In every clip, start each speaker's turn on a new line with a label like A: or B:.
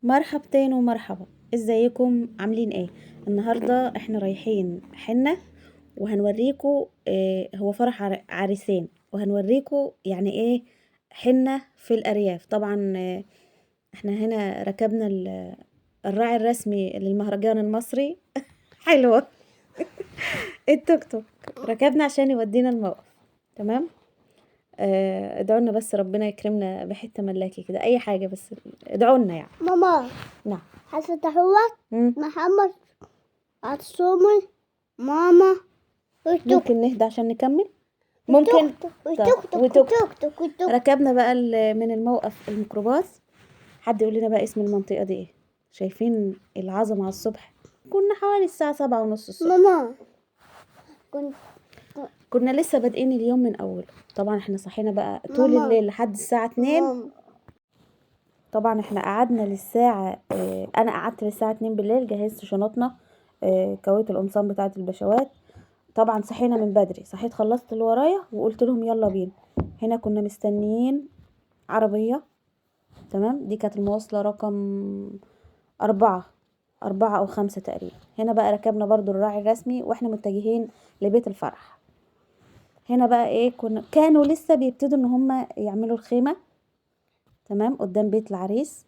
A: مرحبتين ومرحبا. ازيكم عاملين ايه؟ النهارده احنا رايحين حنة وهنوريكم هو فرح عريسين، وهنوريكم يعني ايه حنة في الارياف. طبعا احنا هنا ركبنا الراعي الرسمي للمهرجان المصري حلوة التوك توك، ركبنا عشان يودينا الموقف. تمام. ادعوا لنا بس ربنا يكرمنا بحته ملاكي كده، اي حاجه بس ادعوا لنا يعني.
B: ماما،
A: نعم.
B: هتتحوط محمد عصومي ماما
A: ممكن نهدى عشان نكمل؟ ممكن.
B: وتوك
A: ركبنا بقى من الموقف الميكروباص. حد يقول لنا بقى اسم المنطقه دي ايه؟ شايفين العظمه على الصبح؟ كنا حوالي الساعه 7:30 الصبح.
B: ماما
A: كنا لسه بادئين اليوم من اوله. طبعا احنا صحينا بقى طول الليل لحد الساعه 2. طبعا احنا قعدنا للساعة انا قعدت للساعة 2 بالليل، جهزت شنطنا، كويت القمصان بتاعة البشوات. طبعا صحينا من بدري، صحيت خلصت اللي ورايا وقلت لهم يلا بينا. هنا كنا مستنيين عربية. تمام. دي كانت المواصلة رقم 4 أو 5 تقريبا. هنا بقى ركبنا برضو الراعي الرسمي واحنا متجهين لبيت الفرح. هنا بقى ايه، كانوا لسه بيبتدوا ان هم يعملوا الخيمة. تمام. قدام بيت العريس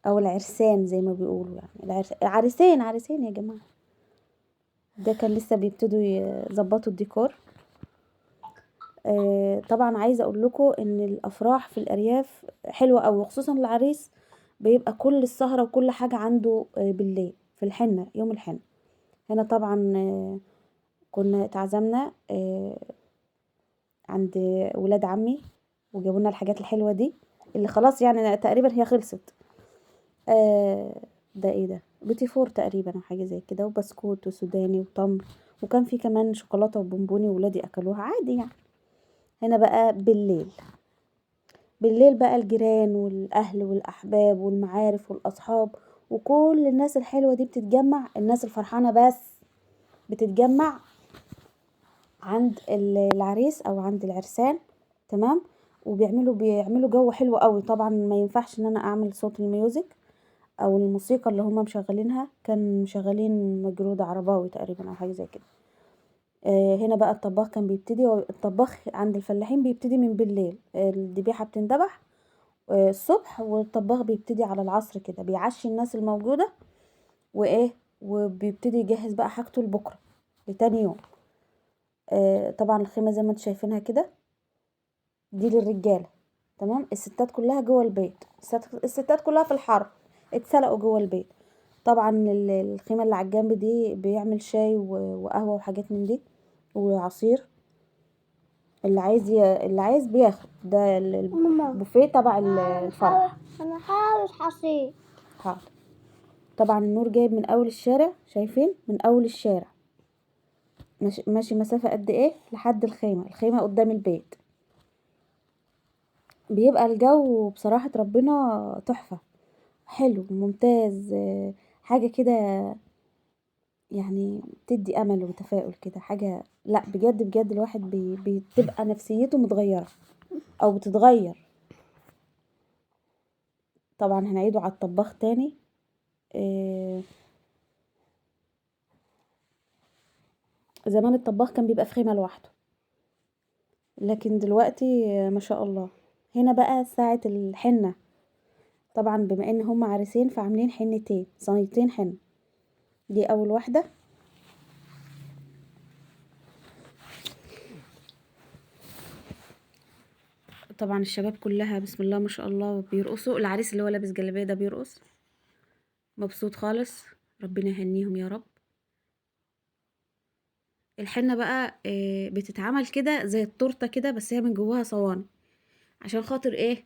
A: او العرسان زي ما بيقولوا، يعني عريسين يا جماعة. ده كان لسه بيبتدوا يظبطوا الديكور. طبعا عايزة اقول لكم ان الافراح في الارياف حلوة قوي، وخصوصا العريس بيبقى كل السهرة وكل حاجة عنده بالليل في الحنة، يوم الحنة. هنا طبعا كنا اتعزمنا عند ولاد عمي، وجابوا لنا الحاجات الحلوة دي اللي خلاص يعني تقريبا هي خلصت. ده ايه ده، بيتي فور تقريبا او حاجه زي كده، وبسكوت وسوداني وتمر، وكان في كمان شوكولاته وبونبوني، وولادي اكلوها عادي يعني. هنا بقى بالليل بقى الجيران والاهل والاحباب والمعارف والاصحاب وكل الناس الحلوه دي بتتجمع. الناس الفرحانه بس بتتجمع عند العريس او عند العرسان. تمام. بيعملوا جو حلو قوي. طبعا ما ينفعش ان انا اعمل صوت الميوزك او الموسيقى اللي هم مشغلينها، كان مشغلين مجرود عرباوي تقريبا او حاجه زي كده. هنا بقى الطباخ كان بيبتدي. الطباخ عند الفلاحين بيبتدي من بالليل، الذبيحه بتندبح الصبح، والطباخ بيبتدي على العصر كده، بيعشي الناس الموجوده وايه، وبيبتدي يجهز بقى حاجته لبكره لتاني يوم. طبعا الخيمه زي ما انتم شايفينها كده دي للرجاله. تمام. الستات كلها جوه البيت، الستات كلها في الحر اتسلقوا جوه البيت. طبعا الخيمه اللي على الجنب دي بيعمل شاي وقهوه وحاجات من دي وعصير. اللي عايز بياخد ده البوفيه تبع الفرح.
B: انا عاوز حصير.
A: حاضر. طبعا النور جايب من اول الشارع، شايفين من اول الشارع ماشي مسافه قد ايه لحد الخيمه قدام البيت. بيبقى الجو بصراحه ربنا تحفه، حلو ممتاز. حاجه كده يعني تدي امل وتفاؤل كده، حاجه لا بجد بجد الواحد بتبقى نفسيته متغيره او بتتغير. طبعا هنعيده على الطباخ تاني. زمان الطباخ كان بيبقى في خيمه لوحده، لكن دلوقتي ما شاء الله. هنا بقى ساعه الحنه. طبعا بما ان هم عريسين فعاملين حنتين، صينيتين حنه. دي اول واحده. طبعا الشباب كلها بسم الله ما شاء الله بيرقصوا. العريس اللي هو لابس جلابيه ده بيرقص مبسوط خالص، ربنا يهنيهم يا رب. الحنة بقى بتتعمل كده زي التورته كده، بس هي من جواها صواني. عشان خاطر ايه؟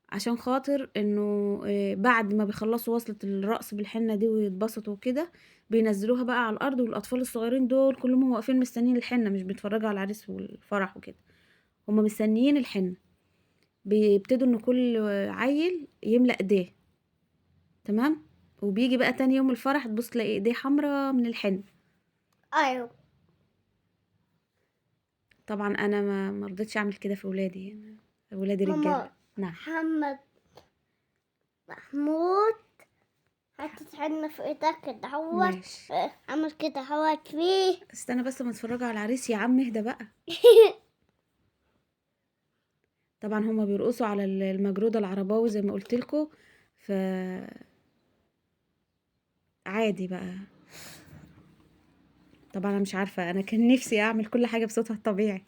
A: عشان خاطر انه بعد ما بيخلصوا وصلة الرقص بالحنة دي ويتبسطوا كده، بينزلوها بقى على الارض، والاطفال الصغيرين دول كلهم واقفين مستنيين الحنة، مش بيتفرجوا على العريس والفرح وكده، هما مستنيين الحنة. بيبتدوا ان كل عيل يملأ ايديه. تمام. وبيجي بقى تاني يوم الفرح تبص تلاقي ايديه حمرا من الحنة.
B: ايوه.
A: طبعا انا ما رضيتش اعمل كده في ولادي، ولادي رجاله.
B: ماما،
A: نعم.
B: محمد محمود تساعدنا في ايدك كده هوت.
A: ماشي.
B: اعمل كده هوت فيه.
A: استنى بس ما اتفرجوا على العريس يا عم، اهدى بقى. طبعا هما بيرقصوا على المجرودة العرباوي زي ما قلت لكم، ف عادي بقى. طبعا انا مش عارفة، انا كان نفسي اعمل كل حاجة بصوتها الطبيعي.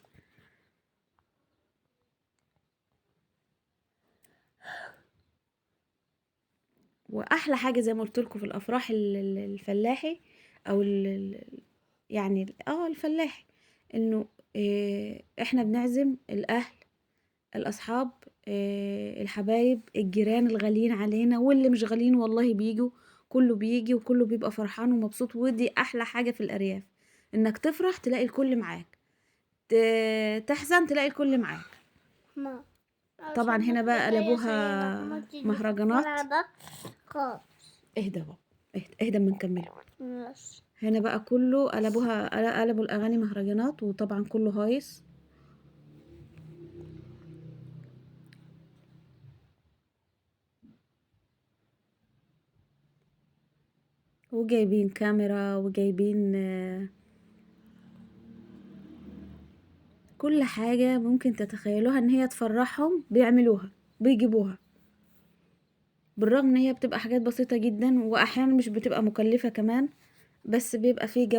A: واحلى حاجة زي ما قلت لكم في الافراح الفلاحي او يعني الفلاحي، انه احنا بنعزم الاهل، الاصحاب، الحبايب، الجيران الغاليين علينا واللي مش غاليين والله بيجوا، كله بيجي وكله بيبقى فرحان ومبسوط. ودي احلى حاجة في الارياف، انك تفرح تلاقي الكل معاك، تحزن تلاقي الكل معاك.
B: ما
A: طبعا هنا بقى قلبوها مهرجانات.
B: خلاص
A: اهدى بقى، اهدى اما نكمله.
B: ماشي.
A: هنا بقى كله قلبوا الاغاني مهرجانات، وطبعا كله هايص. وجايبين كاميرا وجايبين كل حاجة ممكن تتخيلوها ان هي تفرحهم بيعملوها، بيجيبوها، بالرغم ان هي بتبقى حاجات بسيطة جدا واحيانا مش بتبقى مكلفة كمان، بس بيبقى فيه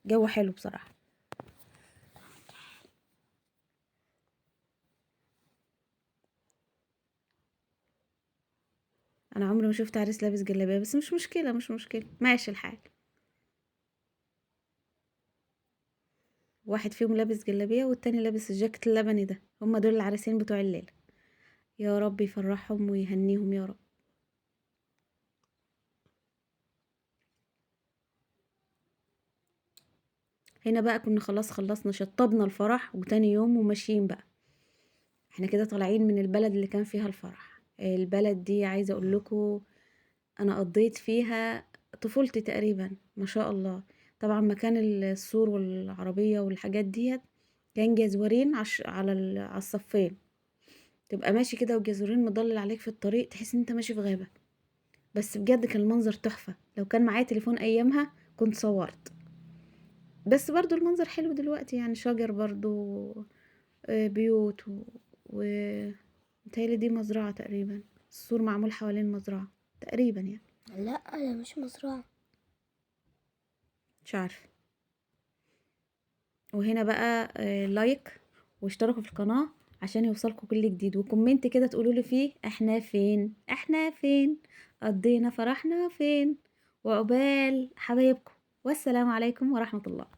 A: جو حلو بصراحة. انا عمري ما شفت عريس لابس جلابية، بس مش مشكلة، مش مشكلة، ماشي الحال. واحد فيهم لابس جلابية والتاني لابس الجاكيت اللبني ده، هما دول العريسين بتوع الليلة. يا رب يفرحهم ويهنيهم يا رب. هنا بقى كنا خلاص خلصنا شطبنا الفرح، وتاني يوم وماشيين بقى. احنا كده طالعين من البلد اللي كان فيها الفرح. البلد دي عايزة اقول لكم انا قضيت فيها طفولتي تقريبا، ما شاء الله. طبعا مكان السور والعربية والحاجات ديت كان جزورين على الصفين، تبقى ماشي كده والجزورين مضلل عليك في الطريق، تحس ان انت ماشي في غابة. بس بجد كان المنظر تحفة، لو كان معايا تليفون ايامها كنت صورت. بس برضو المنظر حلو دلوقتي، يعني شجر برضو، بيوت متهيألي دي مزرعة تقريبا، السور معمول حوالين مزرعة تقريبا يعني.
B: لا انا مش مزرعة،
A: مش عارفة. وهنا بقى لايك واشتركوا في القناة عشان يوصلكوا كل جديد، وكومنت كده تقولوا لي فيه احنا فين، احنا فين، قضينا فرحنا فين، وعقبال حبايبكم، والسلام عليكم ورحمة الله.